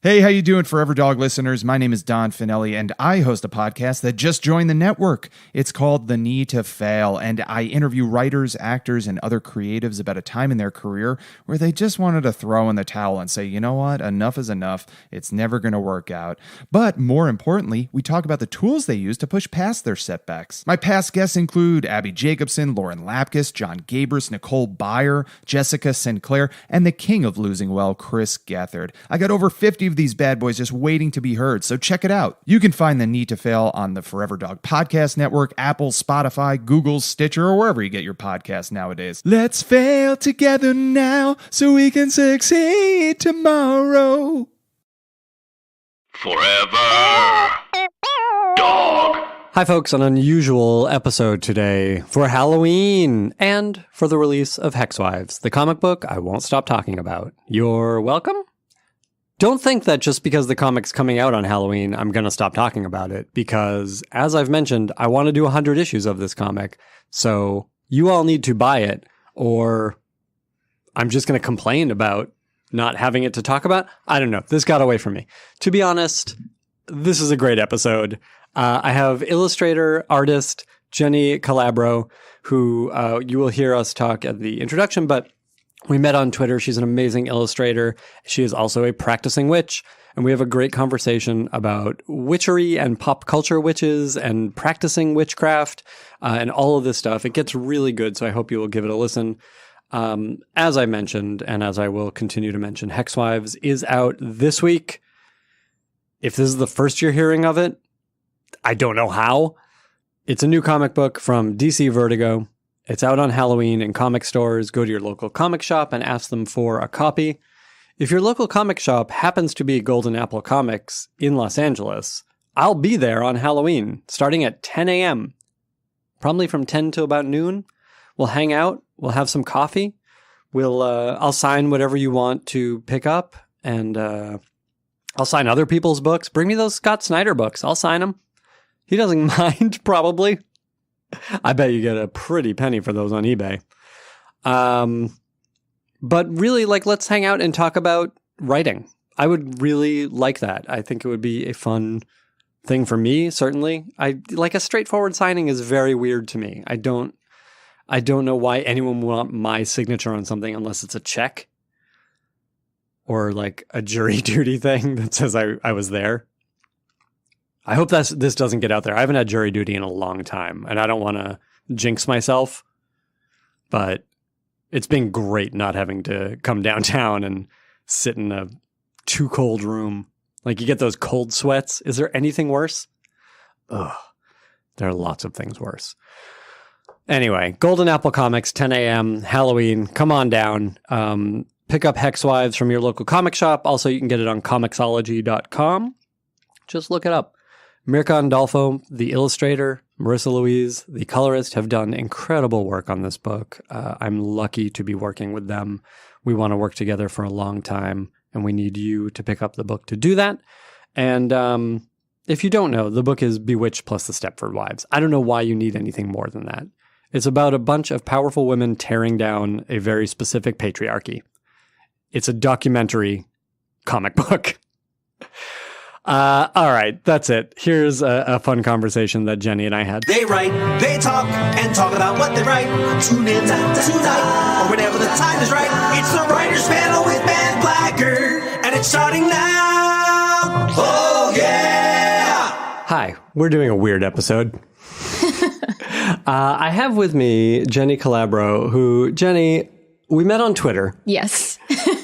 Hey, how you doing, Forever Dog listeners? My name is Don Finelli, and I host a podcast that just joined the network. It's called The Need to Fail, and I interview writers, actors, and other creatives about a time in their career where they just wanted to throw in the towel and say, you know what, enough is enough. It's never going to work out. But more importantly, we talk about the tools they use to push past their setbacks. My past guests include Abby Jacobson, Lauren Lapkus, John Gabris, Nicole Byer, Jessica Sinclair, and the king of losing well, Chris Gethard. I got over 50 of these bad boys just waiting to be heard, so check it out. You can find The Need to Fail on the Forever Dog Podcast Network, Apple, Spotify, Google, Stitcher, or wherever you get your podcasts nowadays. Let's fail together now so we can succeed tomorrow. Forever Dog. Hi folks, an unusual episode today for Halloween and for the release of Hexwives, the comic book I won't stop talking about. You're welcome? Don't think that just because the comic's coming out on Halloween, I'm going to stop talking about it, because as I've mentioned, I want to do 100 issues of this comic, so you all need to buy it, or I'm just going to complain about not having it to talk about. I don't know. This got away from me. To be honest, this is a great episode. I have illustrator, artist, Jenny Calabro, who you will hear us talk at the introduction, but we met on Twitter. She's an amazing illustrator. She is also a practicing witch, and we have a great conversation about witchery and pop culture witches and practicing witchcraft and all of this stuff. It gets really good, so I hope you will give it a listen. As I mentioned, and as I will continue to mention, Hexwives is out this week. If this is the first you're hearing of it, I don't know how. It's a new comic book from DC Vertigo. It's out on Halloween in comic stores. Go to your local comic shop and ask them for a copy. If your local comic shop happens to be Golden Apple Comics in Los Angeles, I'll be there on Halloween, starting at 10 a.m. Probably from 10 to about noon. We'll hang out. We'll have some coffee. I'll sign whatever you want to pick up, and I'll sign other people's books. Bring me those Scott Snyder books. I'll sign them. He doesn't mind, probably. I bet you get a pretty penny for those on eBay. But really, let's hang out and talk about writing. I would really like that. I think it would be a fun thing for me, certainly. A straightforward signing is very weird to me. I don't know why anyone would want my signature on something unless it's a check or a jury duty thing that says I was there. I hope this doesn't get out there. I haven't had jury duty in a long time, and I don't want to jinx myself, but it's been great not having to come downtown and sit in a too cold room. You get those cold sweats. Is there anything worse? Ugh, there are lots of things worse. Anyway, Golden Apple Comics, 10 a.m., Halloween. Come on down. Pick up Hexwives from your local comic shop. Also, you can get it on Comixology.com. Just look it up. Mirka Andolfo, the illustrator, Marissa Louise, the colorist, have done incredible work on this book. I'm lucky to be working with them. We want to work together for a long time, and we need you to pick up the book to do that. And if you don't know, the book is Bewitched plus the Stepford Wives. I don't know why you need anything more than that. It's about a bunch of powerful women tearing down a very specific patriarchy. It's a documentary comic book. All right, that's it. Here's a fun conversation that Jenny and I had. They write, they talk, and talk about what they write. Tune in tonight, or whenever the time is right. It's the Writers Panel with Ben Blacker, and it's starting now. Oh, yeah! Hi, we're doing a weird episode. I have with me Jenny Calabro, who, Jenny, we met on Twitter. Yes.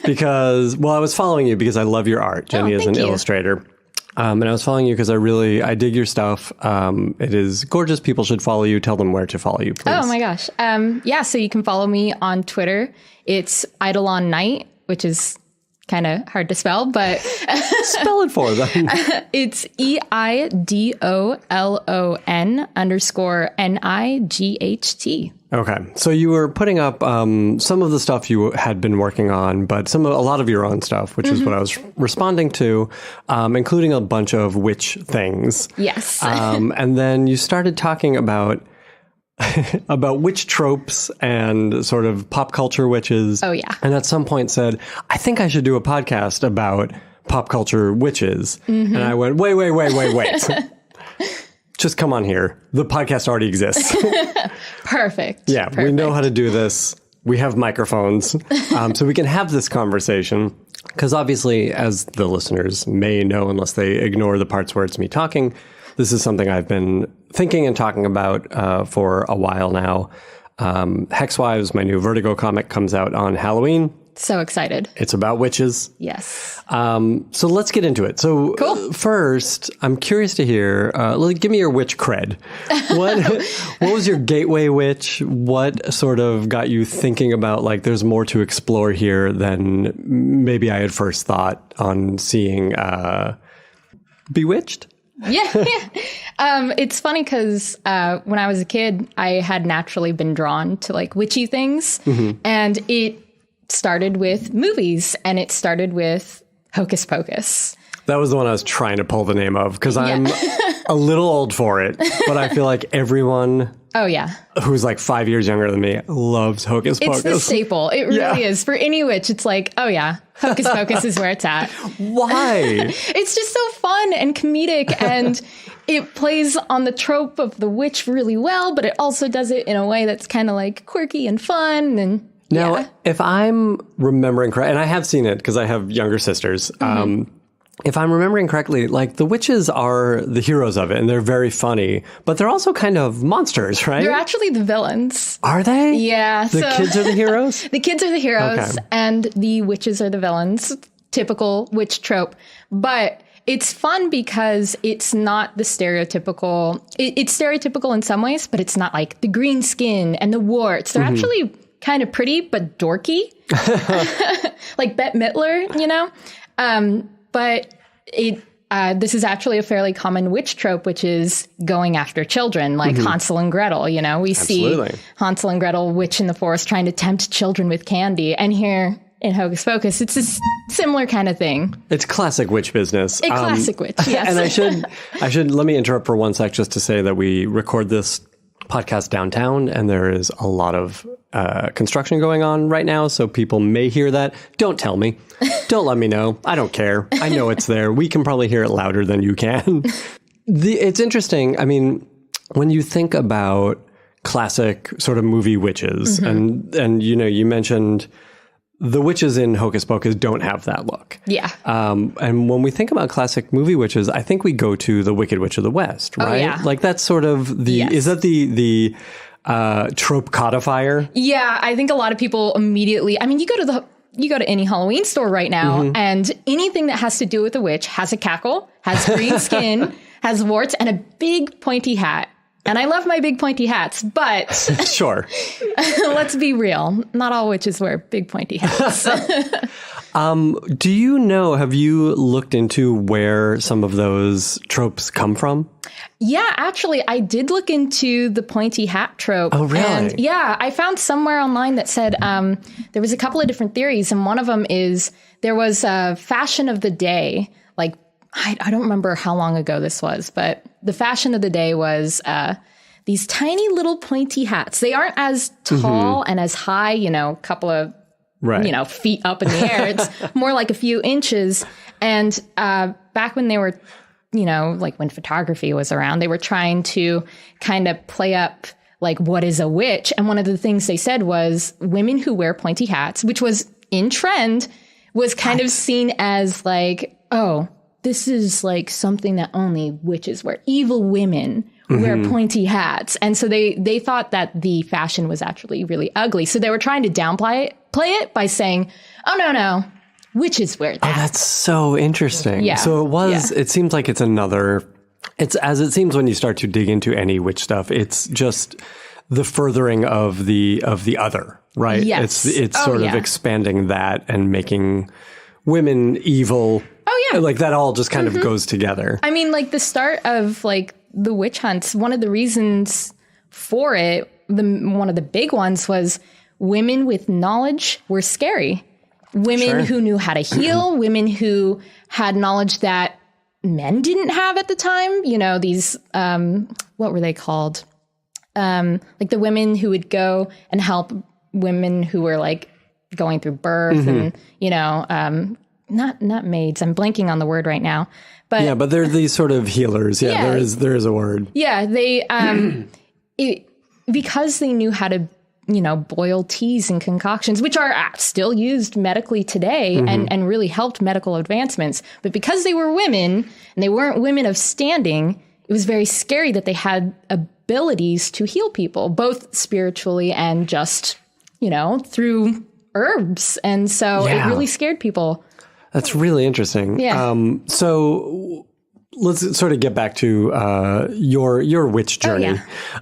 Because, I was following you because I love your art. Jenny is an illustrator. And I was following you because I dig your stuff. It is gorgeous. People should follow you. Tell them where to follow you, please. Oh my gosh. So you can follow me on Twitter. It's Eidolon Night, which is kind of hard to spell, but spell it for them. It's EIDOLON_NIGHT. Okay. So you were putting up some of the stuff you had been working on, but a lot of your own stuff, which is what I was responding to, including a bunch of witch things. Yes. And then you started talking about witch tropes and sort of pop culture witches. Oh, yeah. And at some point said, I think I should do a podcast about pop culture witches. And I went, wait. Just come on here. The podcast already exists. Perfect. Yeah, we know how to do this. We have microphones, so we can have this conversation. Because obviously, as the listeners may know, unless they ignore the parts where it's me talking, this is something I've been thinking and talking about for a while now. Hexwives, my new Vertigo comic, comes out on Halloween. So excited. It's about witches. Yes. So let's get into it. So first, I'm curious to hear, give me your witch cred. What was your gateway witch? What sort of got you thinking about, like, there's more to explore here than maybe I had first thought on seeing Bewitched? Yeah. It's funny because when I was a kid, I had naturally been drawn to, like, witchy things. And it started with movies, and it started with Hocus Pocus. That was the one I was trying to pull the name of, because I'm a little old for it, but I feel like everyone who's like 5 years younger than me loves Hocus Pocus. It's the staple. It really is. For any witch, it's like, oh yeah, Hocus Pocus is where it's at. Why? It's just so fun and comedic, and it plays on the trope of the witch really well, but it also does it in a way that's kind of like quirky and fun. And now, if I'm remembering correctly, and I have seen it because I have younger sisters, if I'm remembering correctly, like, the witches are the heroes of it, and they're very funny, but they're also kind of monsters, right? They're actually the villains. Are they? Yeah. The kids are the heroes? The kids are the heroes, Okay. and the witches are the villains. Typical witch trope. But it's fun because it's not the stereotypical. It's stereotypical in some ways, but it's not like the green skin and the warts. They're actually kind of pretty, but dorky. Like Bette Midler, you know? But this is actually a fairly common witch trope, which is going after children, like Hansel and Gretel. You know, we see Hansel and Gretel, witch in the forest, trying to tempt children with candy. And here in Hocus Pocus, it's a similar kind of thing. It's classic witch business. A classic witch, yes. And I should let me interrupt for one sec just to say that we record this podcast downtown, and there is a lot of construction going on right now, so people may hear that. Don't tell me. Don't let me know. I don't care. I know it's there. We can probably hear it louder than you can. It's interesting. I mean, when you think about classic sort of movie witches, and you know, you mentioned the witches in Hocus Pocus don't have that look. Yeah. And when we think about classic movie witches, I think we go to the Wicked Witch of the West, right? Oh, yeah. Like, that's sort of the, is that the trope codifier? Yeah, I think a lot of people immediately, I mean, you go to any Halloween store right now, and anything that has to do with a witch has a cackle, has green skin, has warts, and a big pointy hat. And I love my big pointy hats, but Sure. let's be real. Not all witches wear big pointy hats. Do you know, have you looked into where some of those tropes come from? Yeah, actually, I did look into the pointy hat trope. Oh, really? And yeah, I found somewhere online that said there was a couple of different theories. And one of them is there was a fashion of the day, like, I don't remember how long ago this was, but the fashion of the day was these tiny little pointy hats. They aren't as tall and as high, you know, a couple of feet up in the air. It's more like a few inches. And back when they were, you know, like when photography was around, they were trying to kind of play up like what is a witch. And one of the things they said was women who wear pointy hats, which was in trend, was kind of seen as like, oh, this is like something that only witches wear. Evil women wear pointy hats. And so they thought that the fashion was actually really ugly. So they were trying to downplay it by saying, oh, no, witches wear that. Oh, that's so interesting. Yeah. So it seems like it's as it seems when you start to dig into any witch stuff, it's just the furthering of the other, right? Yes. It's sort of expanding that and making women evil. Oh, yeah. Like that all just kind of goes together. I mean, like the start of like the witch hunts, one of the reasons for it, one of the big ones was women with knowledge were scary. Women who knew how to heal, women who had knowledge that men didn't have at the time. You know, these, what were they called? Like the women who would go and help women who were like going through birth and, you know, not maids. I'm blanking on the word right now. But Yeah, but they're these sort of healers. Yeah, Yeah. there is a word. yeah, they because they knew how to, boil teas and concoctions, which are still used medically today and really helped medical advancements. But because they were women and they weren't women of standing, it was very scary that they had abilities to heal people, both spiritually and just, through herbs. And so it Yeah. really scared people. That's really interesting. Yeah. So let's sort of get back to your witch journey.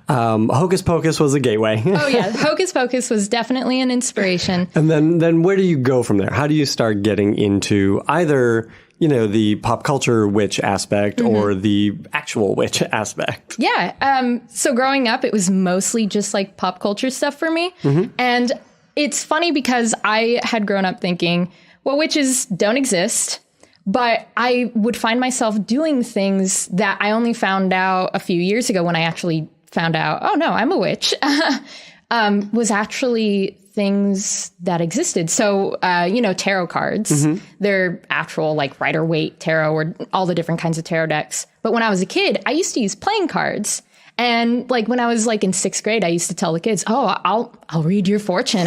Hocus Pocus was a gateway. Oh, yeah. Hocus Pocus was definitely an inspiration. And then where do you go from there? How do you start getting into either, the pop culture witch aspect or the actual witch aspect? Yeah. So growing up, it was mostly just like pop culture stuff for me. And it's funny because I had grown up thinking, well, witches don't exist. But I would find myself doing things that I only found out a few years ago when I actually found out, oh, no, I'm a witch, was actually things that existed. So, tarot cards, they're actual like Rider-Waite tarot or all the different kinds of tarot decks. But when I was a kid, I used to use playing cards. And like when I was like in 6th grade, I used to tell the kids, oh, I'll read your fortune.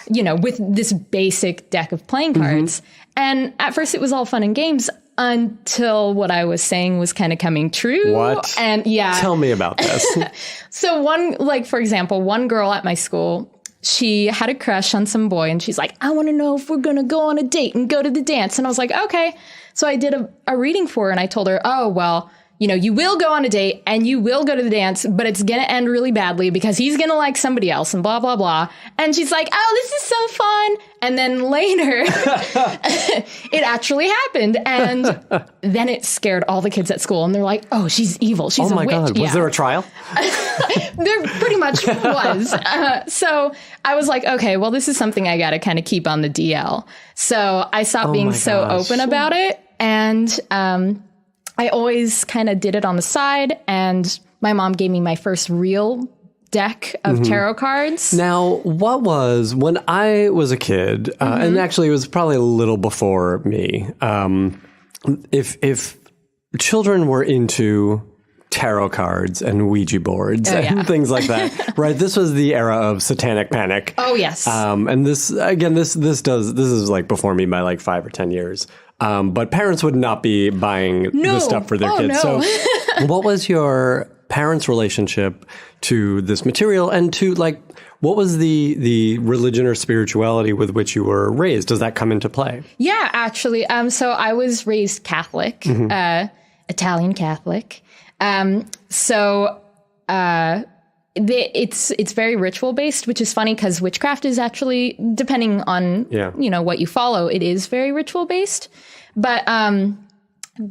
With this basic deck of playing cards. And at first it was all fun and games until what I was saying was kind of coming true. What? And yeah. Tell me about this. So for example, one girl at my school, she had a crush on some boy and she's like, I want to know if we're going to go on a date and go to the dance. And I was like, okay. So I did a reading for her and I told her, oh, well, you will go on a date and you will go to the dance, but it's going to end really badly because he's going to like somebody else and blah, blah, blah. And she's like, oh, this is so fun. And then later, it actually happened. And then it scared all the kids at school. And they're like, oh, she's evil. She's a witch. Oh, my God. Was there a trial? There pretty much was. So I was like, okay, well, this is something I got to kind of keep on the DL. So I stopped being so open about it. And I always kind of did it on the side, and my mom gave me my first real deck of tarot cards. Now, when I was a kid, and actually it was probably a little before me, if children were into tarot cards and Ouija boards and things like that, right? This was the era of satanic panic. Oh, yes. And this is like before me by like 5 or 10 years. But parents would not be buying this stuff for their kids. No. So what was your parents' relationship to this material and to like, what was the religion or spirituality with which you were raised? Does that come into play? Yeah, actually. So I was raised Catholic, Italian Catholic. It's very ritual based, which is funny because witchcraft is actually, depending on what you follow, it is very ritual based. But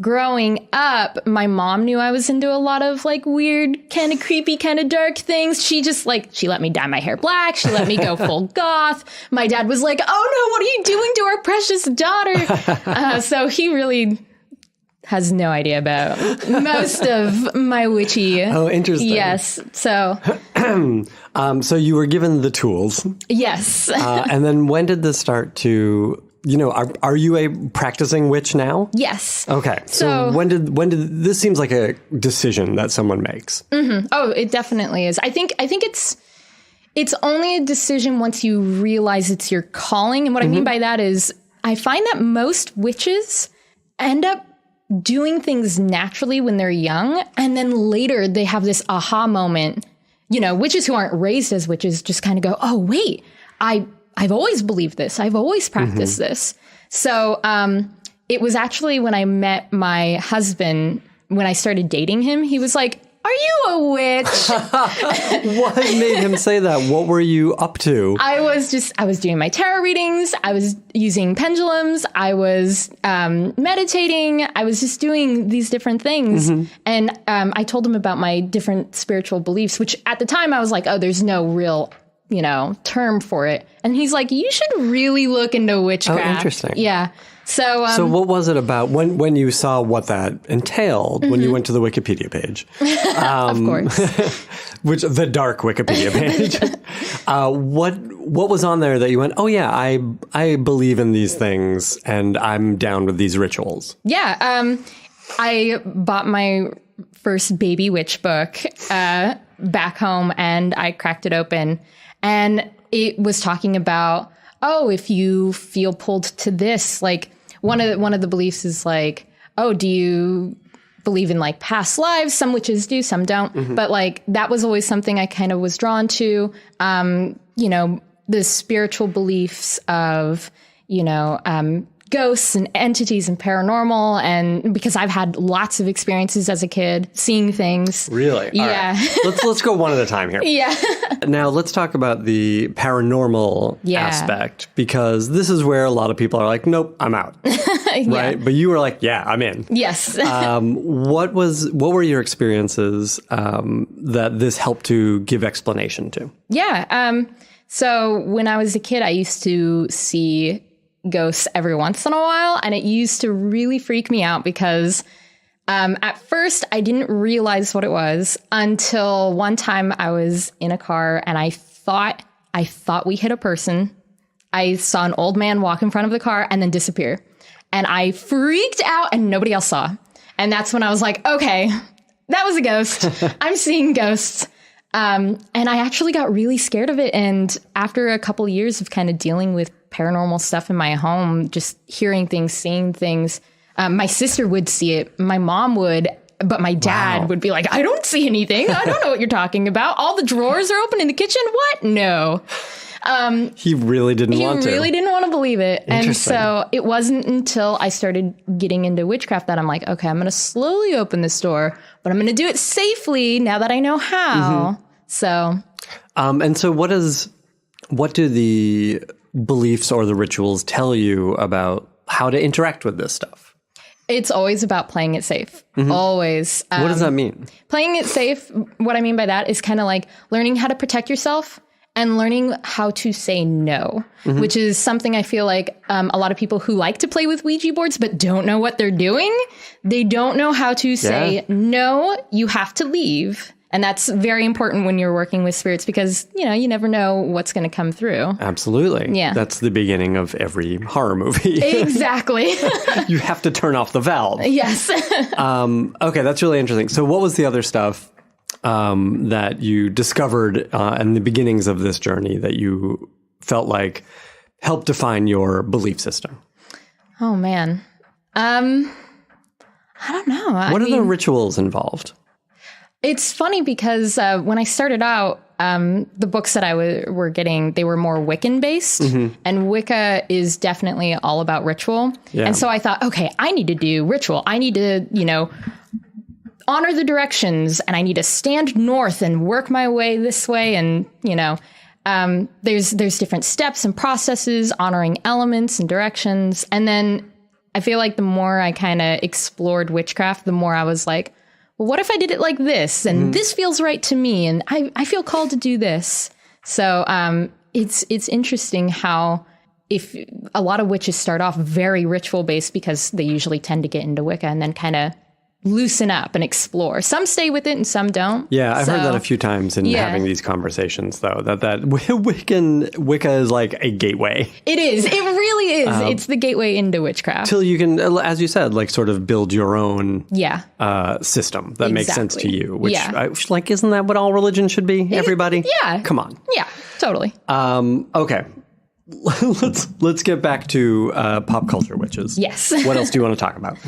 growing up, my mom knew I was into a lot of like weird, kind of creepy, kind of dark things. She let me dye my hair black. She let me go full goth. My dad was like, "Oh no, what are you doing to our precious daughter?" So he really has no idea about most of my witchy. Oh, interesting. Yes. So. So you were given the tools. Yes. And then when did this start to, are you a practicing witch now? Yes. Okay. So when did this seems like a decision that someone makes? Mm-hmm. Oh, it definitely is. I think it's only a decision once you realize it's your calling. And what I mean by that is I find that most witches end up doing things naturally when they're young, and then later they have this aha moment. Witches who aren't raised as witches just kind of go, oh, wait, I've always believed this. I've always practiced this. So it was actually when I met my husband, when I started dating him, he was like, are you a witch? What made him say that? What were you up to? I was doing my tarot readings. I was using pendulums. I was meditating. I was just doing these different things. And I told him about my different spiritual beliefs, which at the time I was like, oh, there's no real, term for it. And he's like, you should really look into witchcraft. Oh, interesting. Yeah. So, So what was it about when you saw what that entailed, when you went to the Wikipedia page? of course. Which the dark Wikipedia page. What was on there that you went, oh yeah, I believe in these things and I'm down with these rituals? Yeah. I bought my first baby witch book back home, and I cracked it open, and it was talking about, oh, if you feel pulled to this, like one of the beliefs is like, oh, do you believe in like past lives? Some witches do, some don't. But like that was always something I kind of was drawn to. You know, the spiritual beliefs of, you know, ghosts and entities and paranormal, and because I've had lots of experiences as a kid seeing things. Really? Yeah. All right. Let's go one at a time here. Yeah. Now let's talk about the paranormal aspect, because this is where a lot of people are like, nope, I'm out. Right? But you were like, yeah, I'm in. Yes. What were your experiences that this helped to give explanation to? Yeah. So when I was a kid, I used to see ghosts every once in a while, and it used to really freak me out because at first I didn't realize what it was until one time I was in a car and I thought we hit a person. I saw an old man walk in front of the car and then disappear, and I freaked out and nobody else saw. And that's when I was like, okay, that was a ghost. I'm seeing ghosts. And I actually got really scared of it. And after a couple years of kind of dealing with paranormal stuff in my home, just hearing things, seeing things, my sister would see it. My mom would, but my dad would be like, I don't see anything. I don't know what you're talking about. All the drawers are open in the kitchen. What? No. He really didn't want to. He really didn't want to believe it. And so it wasn't until I started getting into witchcraft that I'm like, okay, I'm going to slowly open this door, but I'm going to do it safely now that I know how. So. And so what do the beliefs or the rituals tell you about how to interact with this stuff? It's always about playing it safe. Always. What does that mean? Playing it safe, what I mean by that is kind of like learning how to protect yourself and learning how to say no, which is something I feel like a lot of people who like to play with Ouija boards but don't know what they're doing, they don't know how to say, no, you have to leave. And that's very important when you're working with spirits because, you know, you never know what's going to come through. Absolutely. Yeah. That's the beginning of every horror movie. Exactly. You have to turn off the valve. Yes. Okay, that's really interesting. So what was the other stuff that you discovered in the beginnings of this journey that you felt like helped define your belief system? Oh, man. I don't know. What are the rituals involved? It's funny because when I started out, the books that I were getting, they were more Wiccan based, and Wicca is definitely all about ritual. Yeah. And so I thought, okay, I need to do ritual. I need to, you know, honor the directions, and I need to stand north and work my way this way. And, you know, there's different steps and processes, honoring elements and directions. And then I feel like the more I kind of explored witchcraft, the more I was like, well, what if I did it like this? And this feels right to me. And I feel called to do this. So it's interesting how if a lot of witches start off very ritual based because they usually tend to get into Wicca and then kind of loosen up and explore. Some stay with it and some don't. Yeah, I've heard that a few times in having these conversations, though, that Wicca is like a gateway. It is. It really is. It's the gateway into witchcraft. Till you can, as you said, like sort of build your own system that makes sense to you. Which, like, isn't that what all religion should be? Everybody? Yeah. Come on. Yeah, totally. Okay. Let's get back to pop culture witches. Yes. What else do you want to talk about?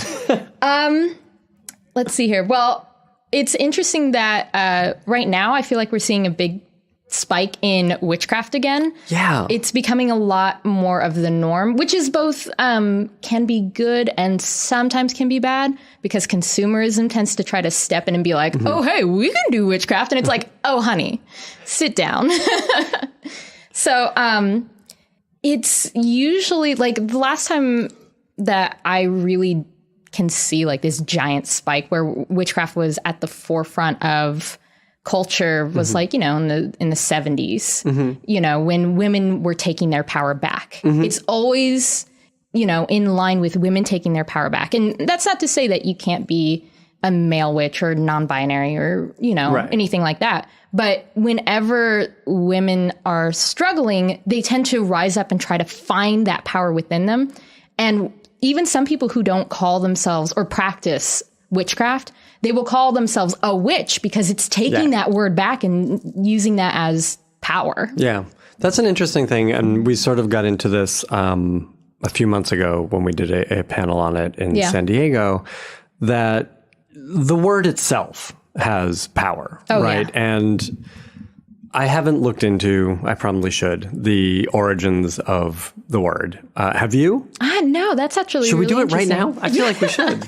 Let's see here. Well, it's interesting that right now I feel like we're seeing a big spike in witchcraft again. Yeah. It's becoming a lot more of the norm, which is both can be good and sometimes can be bad because consumerism tends to try to step in and be like, oh, hey, we can do witchcraft. And it's like, oh, honey, sit down. So it's usually like the last time that I really can see like this giant spike where witchcraft was at the forefront of culture was like, you know, in the 70s, you know, when women were taking their power back. It's always in line with women taking their power back. And that's not to say that you can't be a male witch or non-binary or, Right. anything like that. But whenever women are struggling, they tend to rise up and try to find that power within them. And even some people who don't call themselves or practice witchcraft, they will call themselves a witch because it's taking that word back and using that as power. Yeah, that's an interesting thing. And we sort of got into this a few months ago when we did a panel on it in San Diego, that the word itself has power, right? Yeah. And I haven't looked into, I probably should, the origins of the word. Have you? No, that's actually Should we really do it right now? I feel like we should.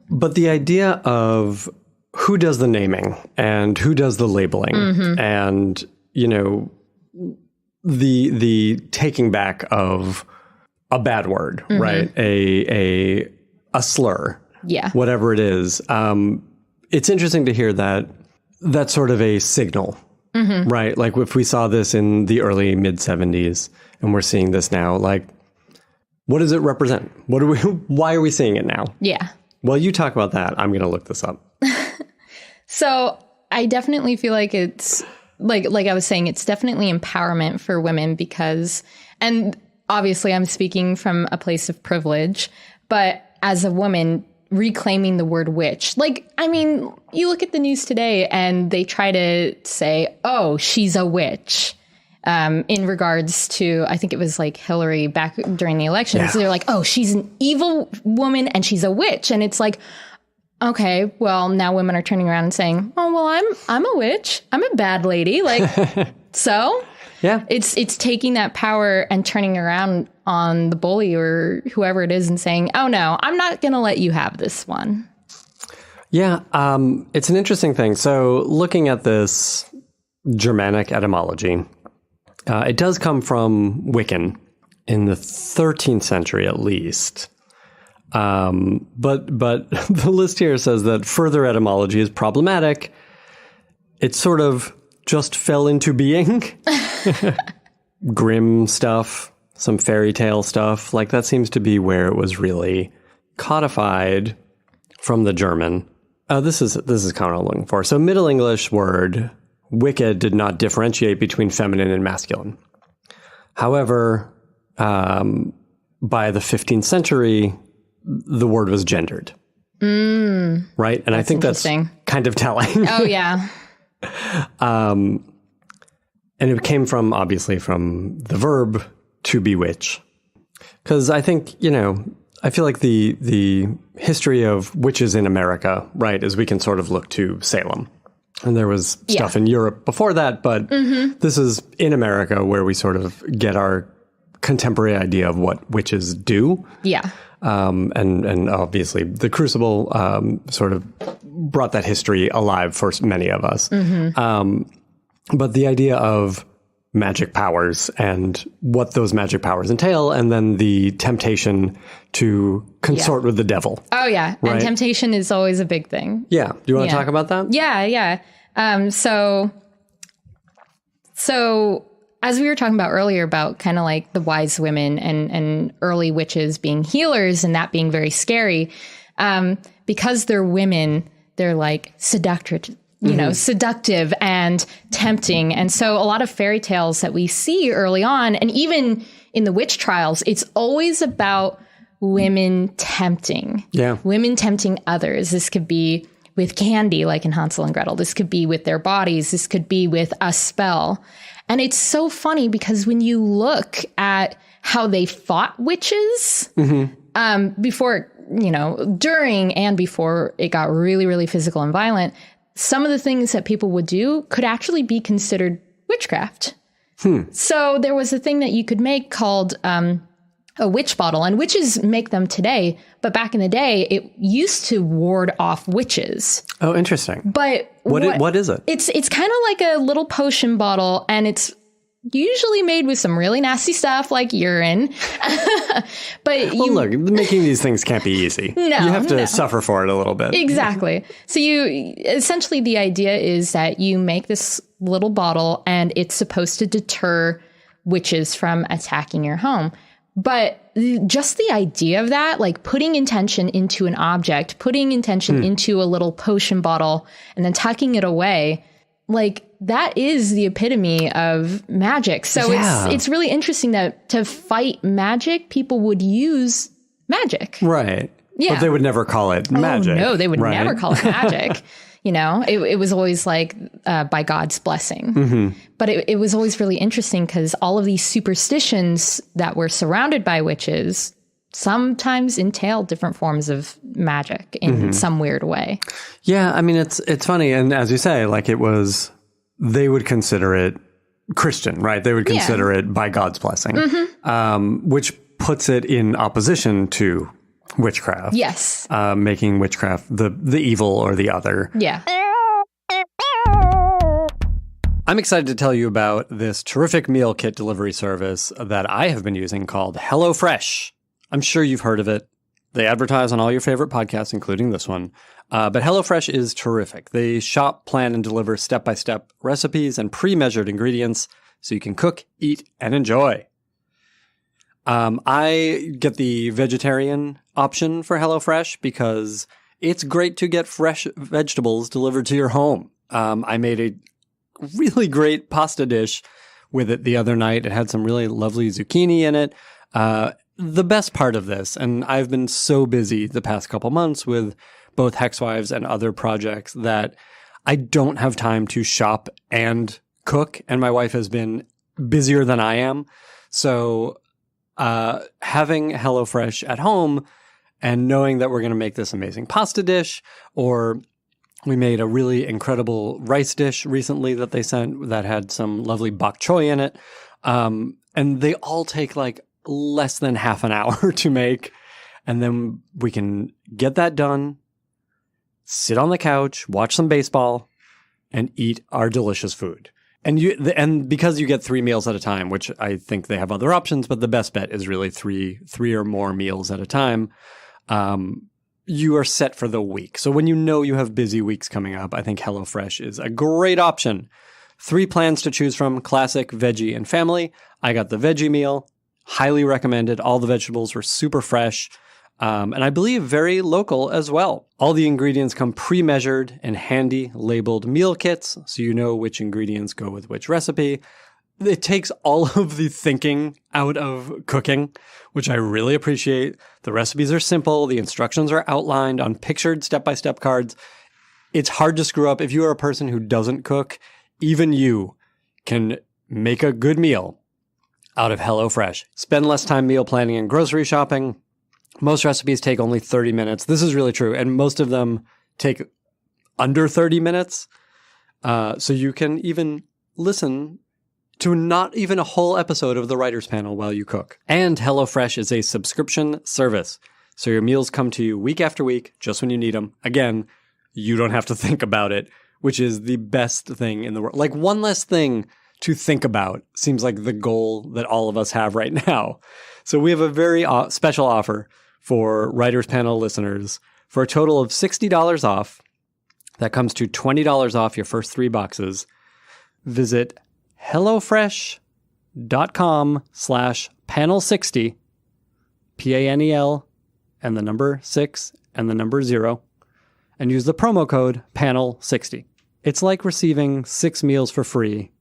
But the idea of who does the naming and who does the labeling and, the taking back of a bad word, right? A slur. Yeah. Whatever it is. It's interesting to hear that that's sort of a signal, right? Like if we saw this in the early mid 70s and we're seeing this now, like, what does it represent? Why are we seeing it now? Yeah. While you talk about that, I'm going to look this up. So I definitely feel like it's like I was saying, it's definitely empowerment for women because, and obviously I'm speaking from a place of privilege, but as a woman, reclaiming the word witch. You look at the news today and they try to say, oh, she's a witch. In regards to, I think it was like Hillary back during the election. So they're like, oh, she's an evil woman and she's a witch. And it's like, okay, well, now women are turning around and saying, oh, well, I'm a witch. I'm a bad lady. So yeah, it's taking that power and turning around on the bully or whoever it is and saying, oh, no, I'm not going to let you have this one. Yeah, it's an interesting thing. So looking at this Germanic etymology, it does come from Wiccan in the 13th century, at least. But the list here says that further etymology is problematic. It sort of just fell into being. Grim stuff, some fairy tale stuff. Like that seems to be where it was really codified from the German. This is kind of what I'm looking for. So Middle English word Wicca did not differentiate between feminine and masculine. However, by the 15th century, the word was gendered. Right? And I think that's kind of telling. Oh, yeah. And it came from, obviously, from the verb to bewitch. Because I think, I feel like the history of witches in America, right, is we can sort of look to Salem. And there was stuff in Europe before that, but this is in America where we sort of get our contemporary idea of what witches do. Yeah. And obviously the Crucible sort of brought that history alive for many of us. But the idea of magic powers and what those magic powers entail, and then the temptation to consort with the devil. Oh, yeah. Right? And temptation is always a big thing. Yeah. Do you want to talk about that? Yeah. So as we were talking about earlier about kind of like the wise women and early witches being healers and that being very scary, because they're women, they're like seductive and tempting. And so a lot of fairy tales that we see early on, and even in the witch trials, it's always about women tempting. Yeah. Women tempting others. This could be with candy, like in Hansel and Gretel. This could be with their bodies. This could be with a spell. And it's so funny because when you look at how they fought witches before, during and before it got really, really physical and violent, some of the things that people would do could actually be considered witchcraft. So there was a thing that you could make called a witch bottle, and witches make them today. But back in the day, it used to ward off witches. Oh, interesting. But what is it? It's kind of like a little potion bottle, and it's usually made with some really nasty stuff like urine. But look, making these things can't be easy. You have to suffer for it a little bit. Exactly. So essentially the idea is that you make this little bottle and it's supposed to deter witches from attacking your home. But just the idea of that, like putting intention into an object, putting intention into a little potion bottle and then tucking it away, like that is the epitome of magic. So it's really interesting that to fight magic, people would use magic. Right. Yeah. But they would never call it magic. No, they would right? never call it magic. You know, it was always like by God's blessing. But it was always really interesting because all of these superstitions that were surrounded by witches sometimes entail different forms of magic in some weird way. Yeah, I mean, it's funny. And as you say, like they would consider it Christian, right? They would consider it by God's blessing, which puts it in opposition to witchcraft. Yes. Making witchcraft the evil or the other. Yeah. I'm excited to tell you about this terrific meal kit delivery service that I have been using called HelloFresh. I'm sure you've heard of it. They advertise on all your favorite podcasts, including this one. But HelloFresh is terrific. They shop, plan, and deliver step-by-step recipes and pre-measured ingredients so you can cook, eat, and enjoy. I get the vegetarian option for HelloFresh because it's great to get fresh vegetables delivered to your home. I made a really great pasta dish with it the other night. It had some really lovely zucchini in it. The best part of this, and I've been so busy the past couple months with both Hexwives and other projects that I don't have time to shop and cook, and my wife has been busier than I am. So having HelloFresh at home and knowing that we're going to make this amazing pasta dish, or we made a really incredible rice dish recently that they sent that had some lovely bok choy in it. And they all take like less than half an hour to make. And then we can get that done, sit on the couch, watch some baseball, and eat our delicious food. And because you get 3 meals at a time, which I think they have other options, but the best bet is really three or more meals at a time. You are set for the week. So when you know you have busy weeks coming up, I think HelloFresh is a great option. 3 plans to choose from: classic, veggie, and family. I got the veggie meal. Highly recommended. All the vegetables were super fresh. And I believe very local as well. All the ingredients come pre-measured and handy labeled meal kits, so you know which ingredients go with which recipe. It takes all of the thinking out of cooking, which I really appreciate. The recipes are simple. The instructions are outlined on pictured step-by-step cards. It's hard to screw up. If you are a person who doesn't cook, even you can make a good meal out of HelloFresh. Spend less time meal planning and grocery shopping. Most recipes take only 30 minutes. This is really true. And most of them take under 30 minutes. So you can even listen to not even a whole episode of the Writers Panel while you cook. And HelloFresh is a subscription service. So your meals come to you week after week, just when you need them. Again, you don't have to think about it, which is the best thing in the world. Like, one less thing to think about seems like the goal that all of us have right now. So we have a very special offer for Writers Panel listeners for a total of $60 off. That comes to $20 off your first 3 boxes. Visit HelloFresh.com/panel60, PANEL, and the number 6 and the number 0, and use the promo code PANEL60. It's like receiving 6 meals for free,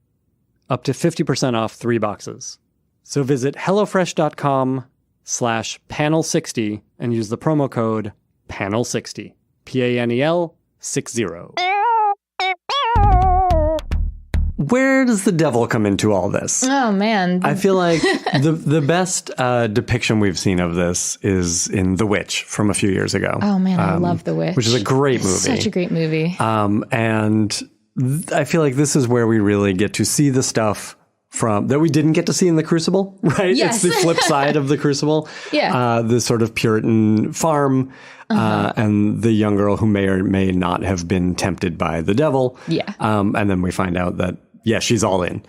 up to 50% off 3 boxes. So visit HelloFresh.com/panel60 and use the promo code PANEL60, PANEL60. Where does the devil come into all this? Oh, man. I feel like the best depiction we've seen of this is in The Witch from a few years ago. Oh, man, I love The Witch. Which is a great movie. Such a great movie. And I feel like this is where we really get to see the stuff that we didn't get to see in The Crucible, right? Yes. It's the flip side of The Crucible. Yeah. The sort of Puritan farm and the young girl who may or may not have been tempted by the devil. Yeah. And then we find out that, yeah, she's all in.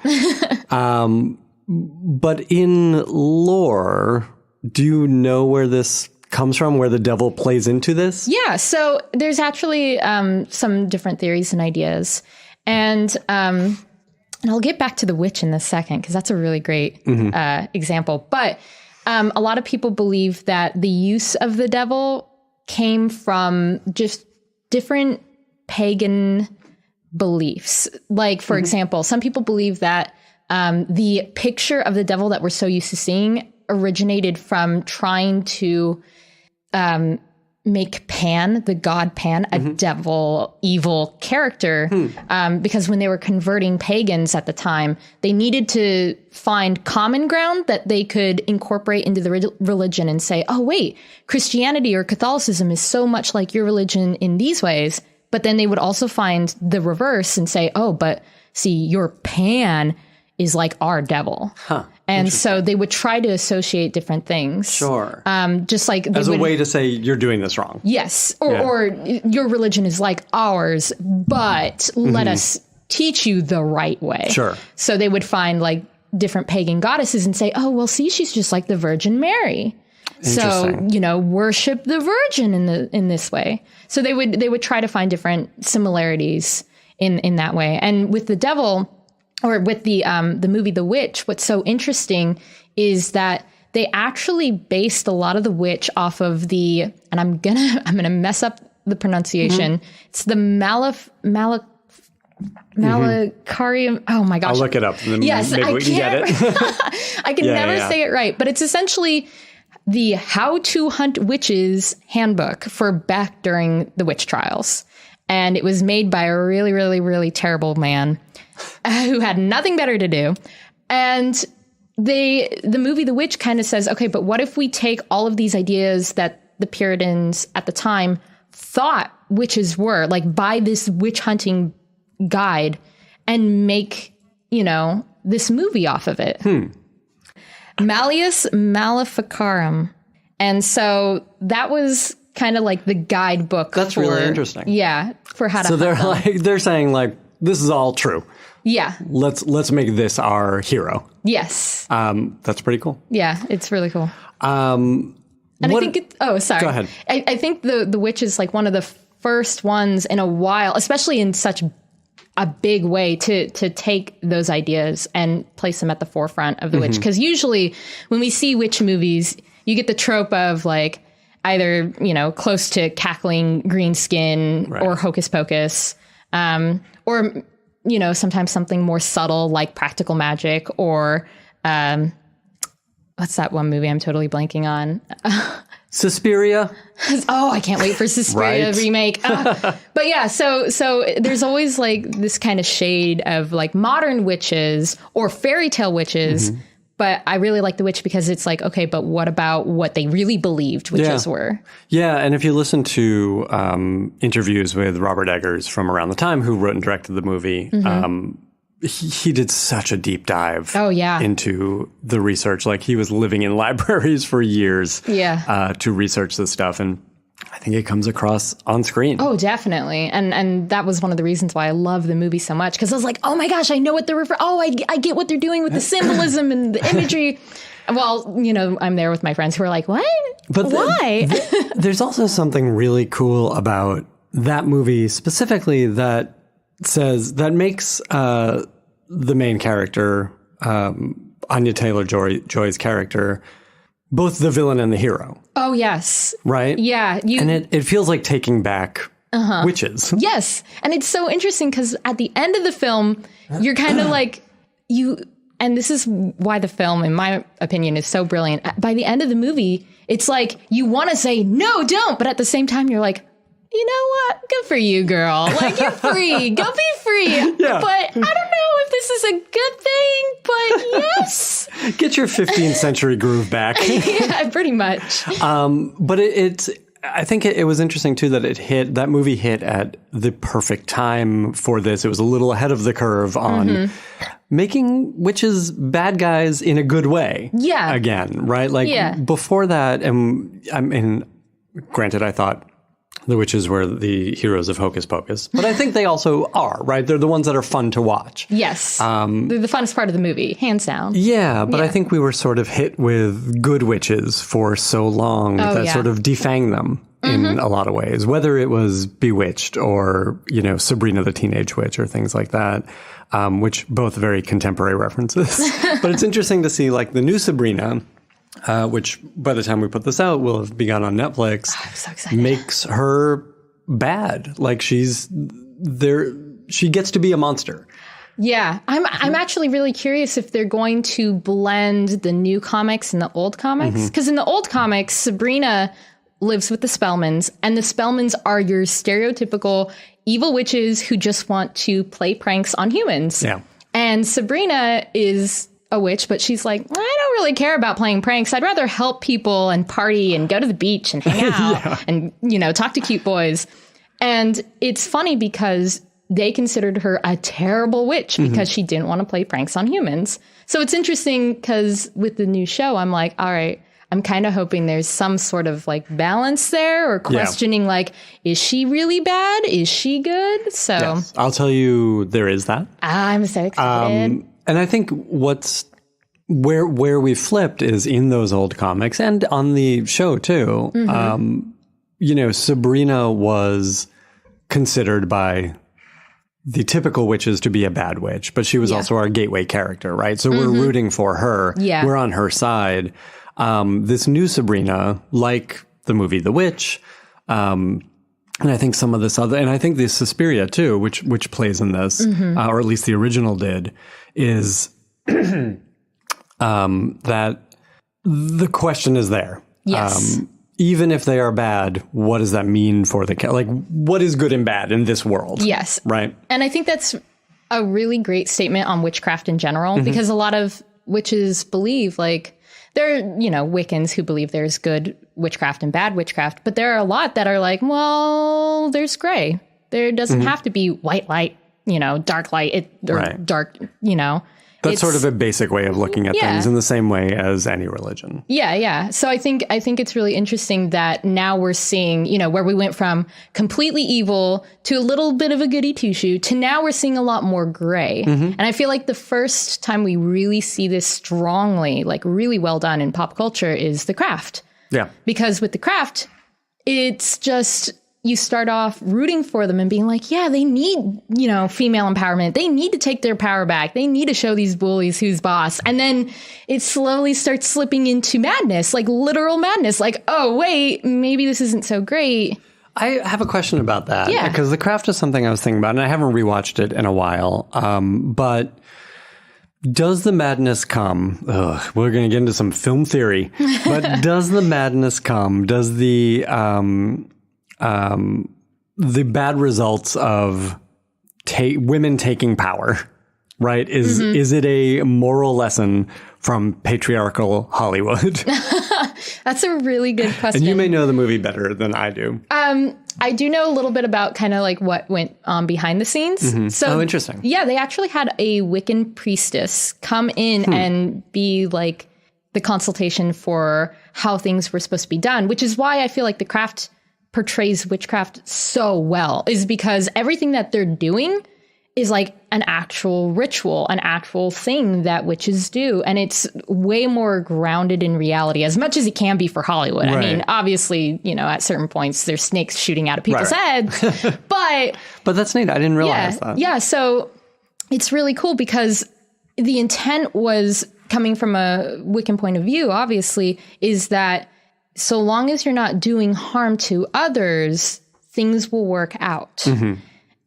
But in lore, do you know where this comes from, where the devil plays into this? Yeah, so there's actually some different theories and ideas. And I'll get back to the witch in a second, because that's a really great example. But A lot of people believe that the use of the devil came from just different pagan beliefs. Like, for example, some people believe that the picture of the devil that we're so used to seeing originated from trying to make Pan, the god Pan, a devil, evil character. Because when they were converting pagans at the time, they needed to find common ground that they could incorporate into the religion and say, oh, wait, Christianity or Catholicism is so much like your religion in these ways. But then they would also find the reverse and say, oh, but see, your Pan is like our devil. And so they would try to associate different things. Sure. Just like as a way to say you're doing this wrong. Yes. Or your religion is like ours, but let us teach you the right way. Sure. So they would find like different pagan goddesses and say, oh, well, see, she's just like the Virgin Mary. So, worship the Virgin in this way. So they would try to find different similarities in that way. And with the devil, or with the movie The Witch, what's so interesting is that they actually based a lot of The Witch off of and I'm gonna mess up the pronunciation. It's the Malacarium. Oh my gosh! I'll look it up. And then yes, maybe we can get it. I can never say it right, but it's essentially the How to Hunt Witches handbook for back during the witch trials. And it was made by a really, really, really terrible man who had nothing better to do. And the movie The Witch kind of says, okay, but what if we take all of these ideas that the Puritans at the time thought witches were, like buy this witch hunting guide and make, this movie off of it. Malleus Maleficarum. And so that was kind of like the guidebook. That's really interesting. Yeah, for how to. So they're saying like this is all true. Yeah. Let's make this our hero. Yes. That's pretty cool. Yeah, it's really cool. And I think sorry. Go ahead. I think the Witch is like one of the first ones in a while, especially in such a big way to take those ideas and place them at the forefront of the witch. Because usually when we see witch movies, you get the trope of like either, close to cackling green skin or hocus pocus, or, sometimes something more subtle like practical magic or, what's that one movie I'm totally blanking on? Suspiria. Oh, I can't wait for Suspiria remake. But yeah, so there's always like this kind of shade of like modern witches or fairy tale witches. But I really like The Witch because it's like, okay, but what about what they really believed witches were? Yeah, and if you listen to interviews with Robert Eggers from around the time, who wrote and directed the movie, he did such a deep dive into the research. Like he was living in libraries for years to research this stuff. And I think it comes across on screen. Oh, definitely. And that was one of the reasons why I love the movie so much. Because I was like, oh my gosh, I know what they're I get what they're doing with the symbolism and the imagery. Well, I'm there with my friends who are like, what? But why? There's also something really cool about that movie specifically that makes the main character, Anya Taylor-Joy's character, both the villain and the hero. Oh, yes. Right? Yeah. And it feels like taking back witches. Yes. And it's so interesting because at the end of the film, you're kind of like, and this is why the film, in my opinion, is so brilliant. By the end of the movie, it's like you want to say, no, don't. But at the same time, you're like, you know what? Good for you, girl. Like, you're free. Go be free. Yeah. But I don't know if this is a good thing, but yes. Get your 15th century groove back. Yeah, pretty much. But I think it was interesting, too, that that movie hit at the perfect time for this. It was a little ahead of the curve on making witches bad guys in a good way. Yeah. Again, right? Like, before that, and I mean, granted, I thought the witches were the heroes of Hocus Pocus, but I think they also are, right? They're the ones that are fun to watch. Yes. They're the funnest part of the movie, hands down. Yeah, but I think we were sort of hit with good witches for so long that sort of defanged them in a lot of ways, whether it was Bewitched or, Sabrina the Teenage Witch or things like that, which both very contemporary references. But it's interesting to see like the new Sabrina which by the time we put this out will have begun on Netflix, I'm so excited. makes her bad. Like she's there. She gets to be a monster. Yeah, I'm actually really curious if they're going to blend the new comics and the old comics. Because in the old comics, Sabrina lives with the Spellmans, and the Spellmans are your stereotypical evil witches who just want to play pranks on humans. Yeah. And Sabrina is a witch, but she's like, I don't really care about playing pranks. I'd rather help people and party and go to the beach and hang out and, talk to cute boys. And it's funny because they considered her a terrible witch because she didn't want to play pranks on humans. So it's interesting because with the new show, I'm like, all right, I'm kind of hoping there's some sort of like balance there or questioning like, is she really bad? Is she good? So Yes. I'll tell you, there is that. I'm so excited. And I think where we flipped is in those old comics and on the show too. Sabrina was considered by the typical witches to be a bad witch, but she was also our gateway character, right? So we're rooting for her. Yeah. We're on her side. This new Sabrina, like the movie The Witch, and I think some of this other, and I think the Suspiria too, which plays in this, or at least the original did, is that the question is there. Yes. Even if they are bad, what does that mean for what is good and bad in this world? Yes. Right. And I think that's a really great statement on witchcraft in general, because a lot of witches believe there are, Wiccans who believe there's good witchcraft and bad witchcraft, but there are a lot that are like, well, there's gray. There doesn't have to be white light, dark light, dark, That's sort of a basic way of looking at things in the same way as any religion. Yeah, yeah. So I think it's really interesting that now we're seeing, where we went from completely evil to a little bit of a goody two-shoe to now we're seeing a lot more gray. And I feel like the first time we really see this strongly, like really well done in pop culture is The Craft. Yeah. Because with The Craft, it's just... you start off rooting for them and being like, yeah, they need, female empowerment. They need to take their power back. They need to show these bullies who's boss. And then it slowly starts slipping into madness, like literal madness. Like, oh, wait, maybe this isn't so great. I have a question about that. Yeah. Because The Craft is something I was thinking about, and I haven't rewatched it in a while. But does the madness come? We're going to get into some film theory. But does the madness come? Does the bad results of women taking power, right? Is it a moral lesson from patriarchal Hollywood? That's a really good question. And you may know the movie better than I do. I do know a little bit about kind of like what went on behind the scenes. So, interesting. Yeah, they actually had a Wiccan priestess come in and be like the consultation for how things were supposed to be done, which is why I feel like The Craft portrays witchcraft so well, is because everything that they're doing is like an actual ritual, an actual thing that witches do. And it's way more grounded in reality, as much as it can be for Hollywood. Right. I mean, obviously, at certain points there's snakes shooting out of people's heads, but that's neat. I didn't realize that. Yeah. So it's really cool because the intent was, coming from a Wiccan point of view, obviously, is that so long as you're not doing harm to others, things will work out.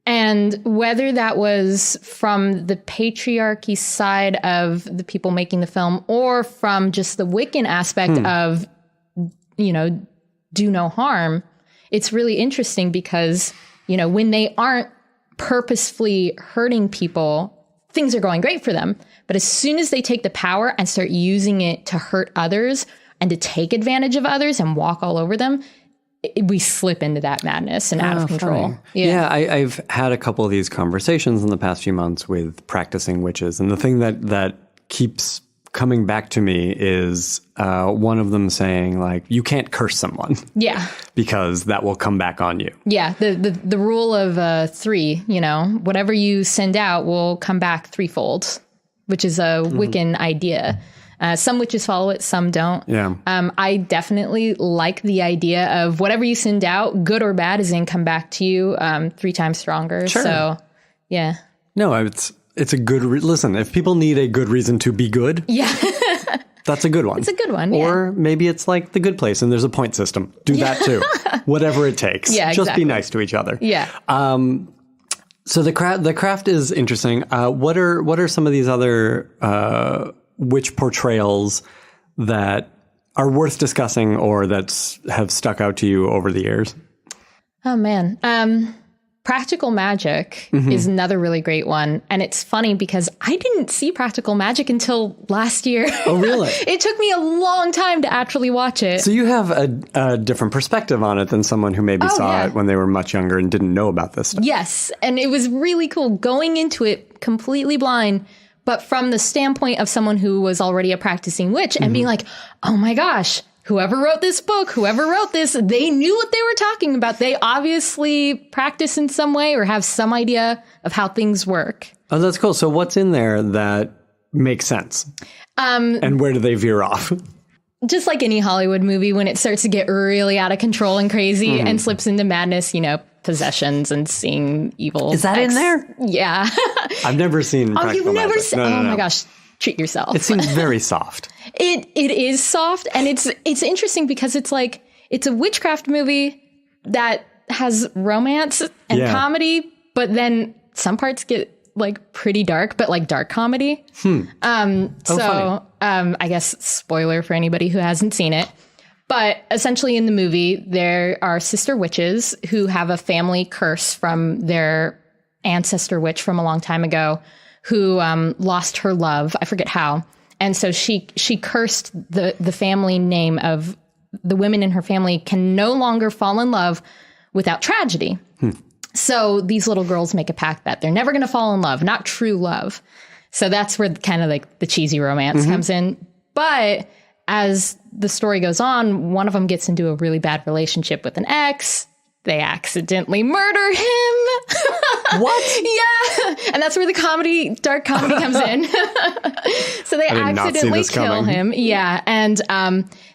And whether that was from the patriarchy side of the people making the film or from just the Wiccan aspect of, do no harm, it's really interesting because, when they aren't purposefully hurting people, things are going great for them. But as soon as they take the power and start using it to hurt others and to take advantage of others and walk all over them, we slip into that madness and out of control. Funny. Yeah, I've had a couple of these conversations in the past few months with practicing witches. And the thing that keeps coming back to me is one of them saying, like, you can't curse someone. Yeah. Because that will come back on you. Yeah, the rule of 3, whatever you send out will come back threefold, which is a Wiccan idea. Some witches follow it, some don't. Yeah. I definitely like the idea of whatever you send out, good or bad, is going to come back to you 3 times stronger. Sure. So, yeah. No, it's a good listen. If people need a good reason to be good, That's a good one. It's a good one. Or maybe it's like The Good Place and there's a point system. Do that too. Whatever it takes. Yeah, Just exactly. be nice to each other. Yeah. So the craft is interesting. What are some of these other witch portrayals that are worth discussing or that have stuck out to you over the years? Oh, man. Practical magic is another really great one. And it's funny because I didn't see practical magic until last year. Oh, really? It took me a long time to actually watch it. So you have a different perspective on it than someone who maybe saw it when they were much younger and didn't know about this stuff. Yes. And it was really cool going into it completely blind, but from the standpoint of someone who was already a practicing witch and being like, oh my gosh, whoever wrote this book, whoever wrote this, they knew what they were talking about. They obviously practice in some way or have some idea of how things work. Oh, that's cool. So what's in there that makes sense? And where do they veer off? Just like any Hollywood movie, when it starts to get really out of control and crazy and slips into madness, possessions and seeing evil. Is that in there? Yeah. I've never seen Oh, you've Practical never Magic. seen? No, Oh my gosh. Treat yourself. It seems very soft. It is soft, and it's interesting because it's like it's a witchcraft movie that has romance and comedy, but then some parts get like pretty dark, but like dark comedy. I guess spoiler for anybody who hasn't seen it. But essentially in the movie, there are sister witches who have a family curse from their ancestor witch from a long time ago who lost her love. I forget how. And so she cursed the family name of the women in her family can no longer fall in love without tragedy. So these little girls make a pact that they're never going to fall in love, not true love. So that's where kind of like the cheesy romance comes in. But as the story goes on, one of them gets into a really bad relationship with an ex. They accidentally murder him. What? Yeah. And that's where the dark comedy comes in. So they accidentally kill him. Yeah. And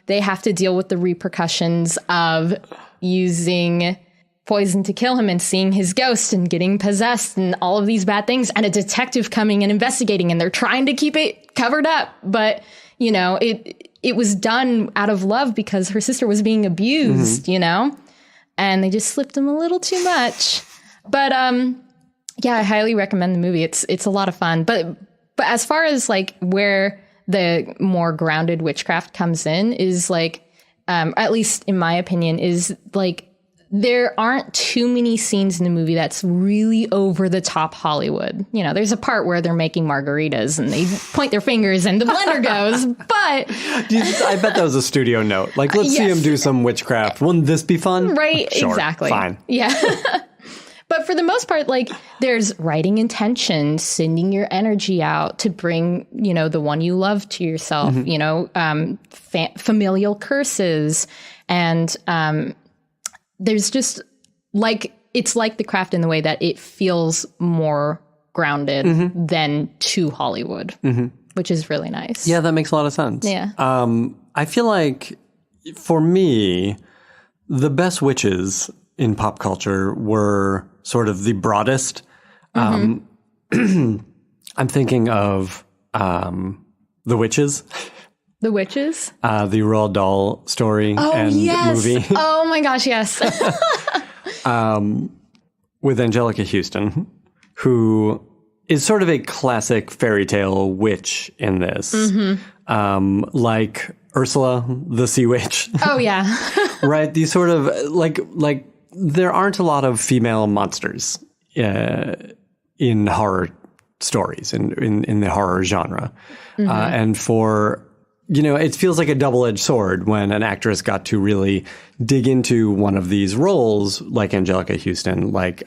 they have to deal with the repercussions of using poison to kill him and seeing his ghost and getting possessed and all of these bad things. And a detective coming and investigating, and they're trying to keep it covered up. But, it was done out of love because her sister was being abused, and they just slipped him a little too much. But I highly recommend the movie. It's a lot of fun. But as far as like where the more grounded witchcraft comes in is like, at least in my opinion, is like there aren't too many scenes in the movie that's really over the top Hollywood. There's a part where they're making margaritas and they point their fingers and the blender goes, but I bet that was a studio note. Like, let's see him do some witchcraft. Wouldn't this be fun? Right. Sure, exactly. Fine. Yeah. But for the most part, like there's writing intentions, sending your energy out to bring, the one you love to yourself, familial curses. And, there's just like, it's like the craft in the way that it feels more grounded than too Hollywood, which is really nice. Yeah, that makes a lot of sense. Yeah. I feel like for me, the best witches in pop culture were sort of the broadest. I'm thinking of The Witches. The Witches? The Roald Dahl story movie. Oh my gosh, yes. With Angelica Houston, who is sort of a classic fairy tale witch in this. Like Ursula, the sea witch. Oh, yeah. Right? These sort of, like there aren't a lot of female monsters in horror stories, in the horror genre. And for... it feels like a double-edged sword when an actress got to really dig into one of these roles, like Angelica Houston, like,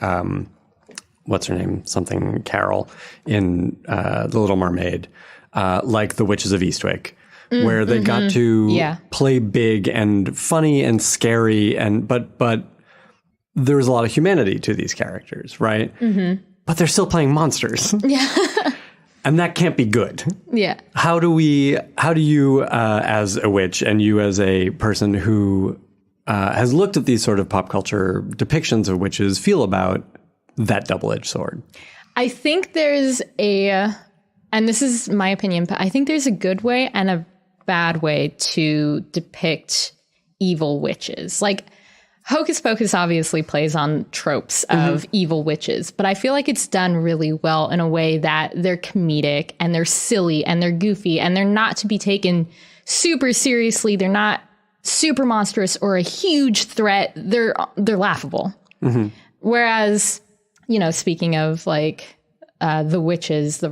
what's her name? Something Carol in The Little Mermaid, like The Witches of Eastwick, where they got to play big and funny and scary, but there was a lot of humanity to these characters, right? But they're still playing monsters. Yeah. And that can't be good. Yeah. How do you, as a witch and you as a person who has looked at these sort of pop culture depictions of witches feel about that double-edged sword? I think there's and this is my opinion, but I think there's a good way and bad way to depict evil witches. Like, Hocus Pocus obviously plays on tropes of evil witches, but I feel like it's done really well in a way that they're comedic and they're silly and they're goofy and they're not to be taken super seriously. They're not super monstrous or a huge threat. They're laughable. Whereas, you know, speaking of like the witches,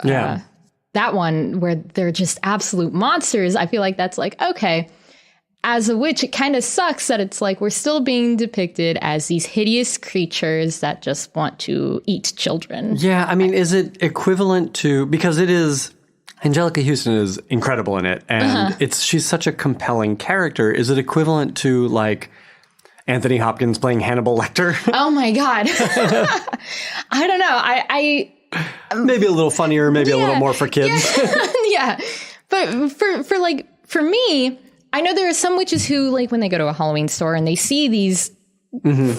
that one where they're just absolute monsters, I feel like that's like, okay, as a witch, it kind of sucks that it's like we're still being depicted as these hideous creatures that just want to eat children. Yeah, I mean, is it equivalent to, because it is, Angelica Houston is incredible in it, and she's such a compelling character. Is it equivalent to like Anthony Hopkins playing Hannibal Lecter? Oh my God. I don't know. I maybe a little funnier, maybe a little more for kids. Yeah. But for me, I know there are some witches who, like, when they go to a Halloween store and they see these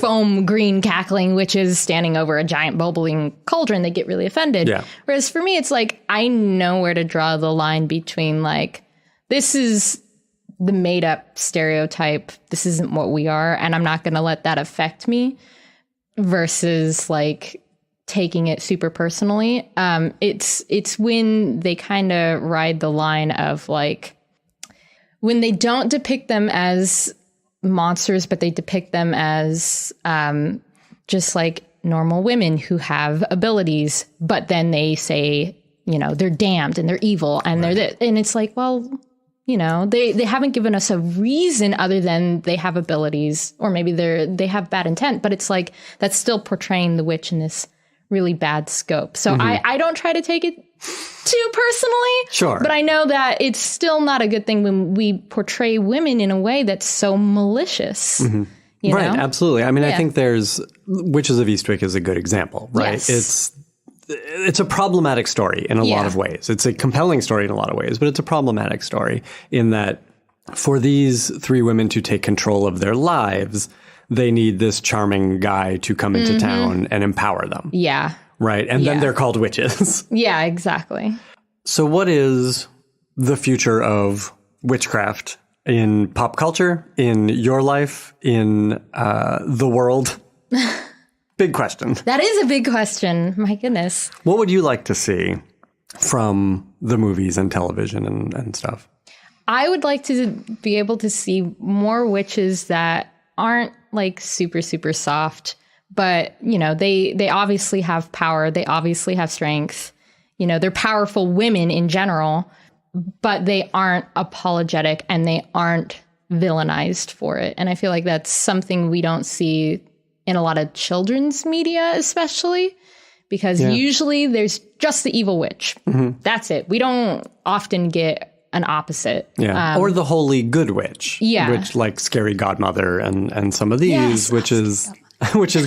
foam green cackling witches standing over a giant bubbling cauldron, they get really offended. Yeah. Whereas for me, it's like, I know where to draw the line between, like, this is the made up stereotype. This isn't what we are. And I'm not going to let that affect me, versus like taking it super personally. It's when they kind of ride the line of like, when they don't depict them as monsters, but they depict them as just like normal women who have abilities, but then they say, you know, they're damned and they're evil and and it's like, well, you know, they haven't given us a reason other than they have abilities, or maybe they have bad intent, but it's like, that's still portraying the witch in this really bad scope. So I don't try to take it too personally. Sure. But I know that it's still not a good thing when we portray women in a way that's so malicious. You know? Absolutely. I mean, I think there's Witches of Eastwick is a good example, right? Yes. It's a problematic story in a lot of ways. It's a compelling story in a lot of ways, but it's a problematic story in that for these three women to take control of their lives, they need this charming guy to come into town and empower them. Yeah. Right. And then they're called witches. Yeah, exactly. So what is the future of witchcraft in pop culture, in your life, in the world? Big question. That is a big question. My goodness. What would you like to see from the movies and television and stuff? I would like to be able to see more witches that aren't like super, super soft, but, you know, they obviously have power. They obviously have strength. You know, they're powerful women in general, but they aren't apologetic and they aren't villainized for it. And I feel like that's something we don't see in a lot of children's media, especially because usually there's just the evil witch. That's it. We don't often get an opposite. Yeah. Or the holy good witch. Yeah. Which, like Scary Godmother and some of these, which is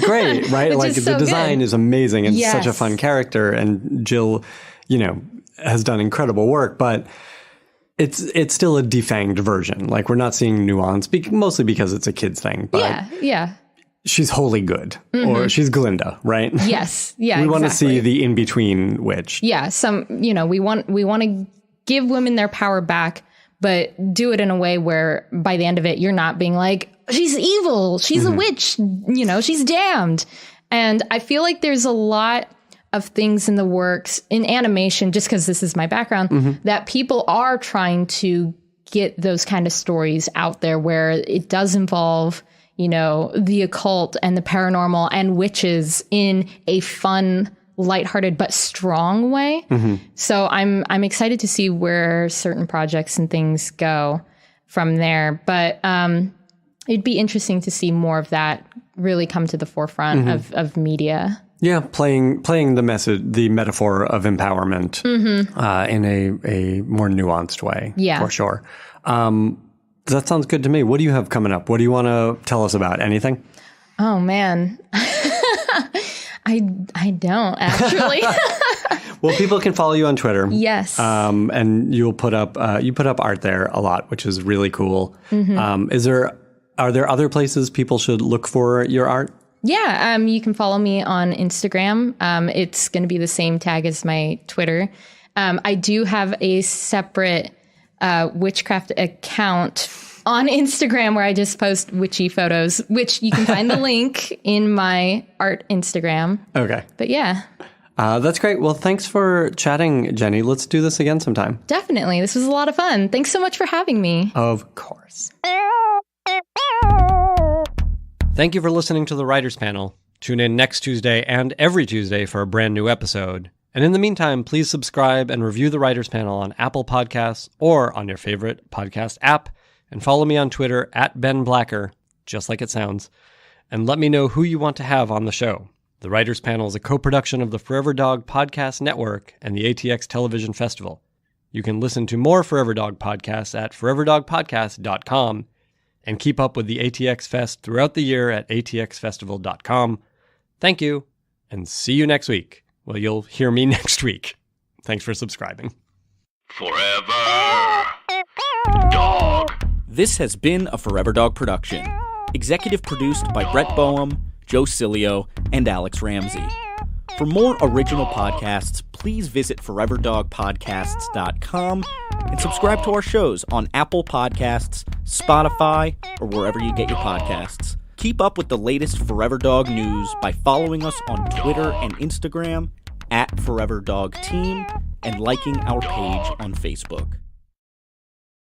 great, right? Like the design is amazing and such a fun character. And Jill, you know, has done incredible work, but it's still a defanged version. Like we're not seeing nuance, mostly because it's a kid's thing. But she's wholly good, or she's Glinda, right? Yes. Yeah. We want to see the in-between witch. Yeah. We want to give women their power back, but do it in a way where by the end of it, you're not being like, she's evil, she's a witch, you know, she's damned. And I feel like there's a lot of things in the works in animation, just because this is my background, that people are trying to get those kind of stories out there where it does involve, you know, the occult and the paranormal and witches in a fun, lighthearted but strong way. So I'm excited to see where certain projects and things go from there. But it'd be interesting to see more of that really come to the forefront of media. Yeah, playing the metaphor of empowerment in a more nuanced way. Yeah, for sure. That sounds good to me. What do you have coming up? What do you want to tell us about? Anything? Oh man. I don't actually. Well, people can follow you on Twitter. Yes. And you put up art there a lot, which is really cool. Are there other places people should look for your art? Yeah. You can follow me on Instagram. It's going to be the same tag as my Twitter. I do have a separate Witchcraft account on Instagram where I just post witchy photos, which you can find the link in my art Instagram. Okay. But yeah. That's great. Well, thanks for chatting, Jenny. Let's do this again sometime. Definitely. This was a lot of fun. Thanks so much for having me. Of course. Thank you for listening to the Writers Panel. Tune in next Tuesday and every Tuesday for a brand new episode. And in the meantime, please subscribe and review the Writers Panel on Apple Podcasts or on your favorite podcast app. And follow me on Twitter @BenBlacker, just like it sounds. And let me know who you want to have on the show. The Writers Panel is a co-production of the Forever Dog Podcast Network and the ATX Television Festival. You can listen to more Forever Dog podcasts at foreverdogpodcast.com and keep up with the ATX Fest throughout the year at atxfestival.com. Thank you, and see you next week. Well, you'll hear me next week. Thanks for subscribing. Forever Dog. This has been a Forever Dog production. Executive produced by Brett Boehm, Joe Cilio, and Alex Ramsey. For more original podcasts, please visit foreverdogpodcasts.com and subscribe to our shows on Apple Podcasts, Spotify, or wherever you get your podcasts. Keep up with the latest Forever Dog news by following us on Twitter and Instagram @ForeverDogTeam and liking our page on Facebook.